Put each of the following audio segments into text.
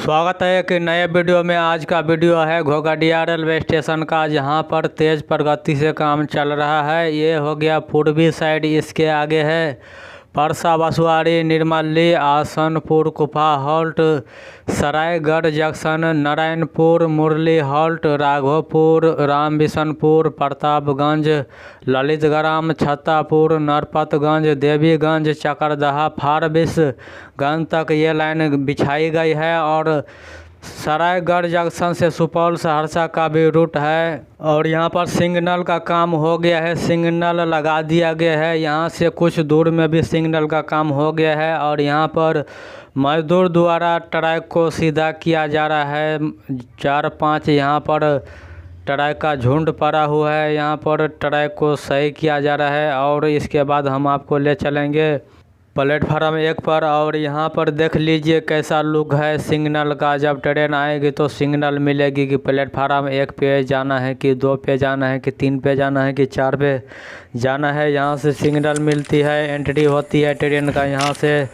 स्वागत है एक नए वीडियो में। आज का वीडियो है घोघडिया रेलवे स्टेशन का, जहां पर तेज़ प्रगति से काम चल रहा है। ये हो गया पूर्वी साइड। इसके आगे है परसा बसवाड़ी, निर्मली, आसनपुर, कुफा हॉल्ट, सरायगढ़ जंक्शन, नारायणपुर, मुरली हॉल्ट, राघोपुर, राम बिशनपुर, प्रतापगंज, ललितग्राम, छत्तापुर, नरपतगंज, देवीगंज, चकरदहा, फारबिसगंज तक ये लाइन बिछाई गई है। और सरायगढ़ जंक्शन से सुपौल सहरसा का भी रूट है। और यहाँ पर सिग्नल का काम हो गया है, सिग्नल लगा दिया गया है। यहाँ से कुछ दूर में भी सिग्नल का काम हो गया है। और यहाँ पर मजदूर द्वारा ट्रैक को सीधा किया जा रहा है। 4-5 यहाँ पर ट्रैक का झुंड पड़ा हुआ है। यहाँ पर ट्रैक को सही किया जा रहा है। और इसके बाद हम आपको ले चलेंगे प्लेटफार्म 1 पर। और यहाँ पर देख लीजिए कैसा लुक है सिग्नल का। जब ट्रेन आएगी तो सिग्नल मिलेगी कि प्लेटफार्म 1 पे जाना है, कि 2 पे जाना है, कि 3 पे जाना है, कि 4 पे जाना है। यहाँ से सिग्नल मिलती है, एंट्री होती है ट्रेन का यहाँ से।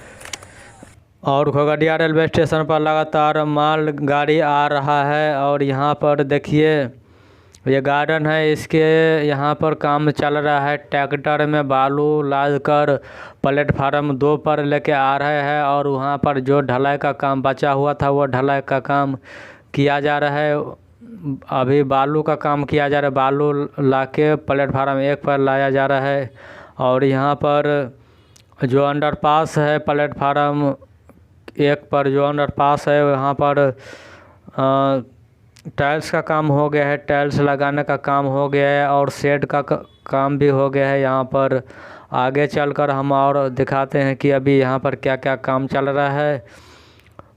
और घोघडिया रेलवे स्टेशन पर लगातार माल गाड़ी आ रहा है। और यहाँ पर देखिए ये गार्डन है, इसके यहाँ पर काम चल रहा है। ट्रैक्टर में बालू लाद कर प्लेटफार्म 2 पर लेके आ रहे हैं। और वहाँ पर जो ढलाई का काम बचा हुआ था वो ढलाई का काम किया जा रहा है। अभी बालू का काम किया जा रहा है, बालू लाके प्लेटफार्म 1 पर लाया जा रहा है। और यहाँ पर जो अंडरपास है प्लेटफार्म 1 पर, जो अंडरपास है वहाँ पर टाइल्स का काम हो गया है, टाइल्स लगाने का काम हो गया है। और शेड का काम भी हो गया है। यहाँ पर आगे चलकर हम और दिखाते हैं कि अभी यहाँ पर क्या क्या काम चल रहा है।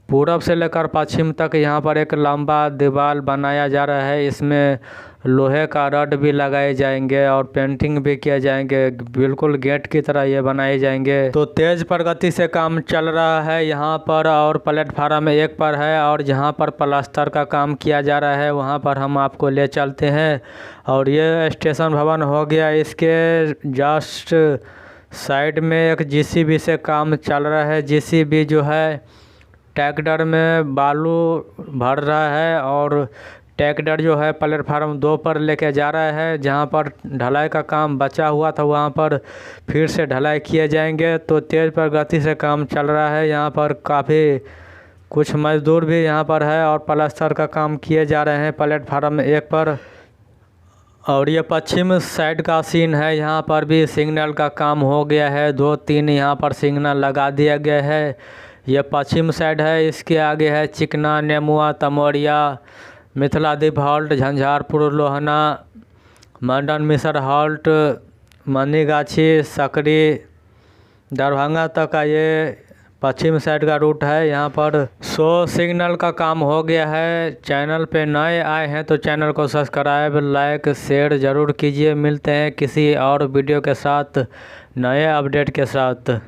पूरब से लेकर पश्चिम तक यहाँ पर एक लंबा दीवार बनाया जा रहा है। इसमें लोहे का रड भी लगाए जाएंगे और पेंटिंग भी किए जाएंगे, बिल्कुल गेट की तरह ये बनाए जाएंगे। तो तेज़ प्रगति से काम चल रहा है यहाँ पर। और प्लेटफार्म 1 पर है। और जहाँ पर प्लास्टर का काम किया जा रहा है वहाँ पर हम आपको ले चलते हैं। और ये स्टेशन भवन हो गया। इसके जस्ट साइड में एक JCB से काम चल रहा है। JCB जो है ट्रैक्टर में बालू भर रहा है। और ट्रैक्टर जो है प्लेटफार्म 2 पर लेके जा रहा है। जहां पर ढलाई का काम बचा हुआ था वहां पर फिर से ढलाई किए जाएंगे। तो तेज़ प्रगति से काम चल रहा है। यहां पर काफ़ी कुछ मजदूर भी यहां पर है। और प्लास्टर का काम किए जा रहे हैं प्लेटफार्म 1 पर। और ये पश्चिम साइड का सीन है। यहाँ पर भी सिग्नल का काम हो गया है। 2-3 यहाँ पर सिग्नल लगा दिया गया है। ये पश्चिम साइड है। इसके आगे है चिकना, नेमुआ, तमोरिया, मिथिलादीप हॉल्ट, झंझारपुर, लोहना, मंडन मिसर हॉल्ट, मनीगाछी, सकरी, दरभंगा तक का ये पश्चिम साइड का रूट है। यहाँ पर सिग्नल का काम हो गया है। चैनल पे नए आए हैं तो चैनल को सब्सक्राइब, लाइक, शेयर ज़रूर कीजिए। मिलते हैं किसी और वीडियो के साथ, नए अपडेट के साथ।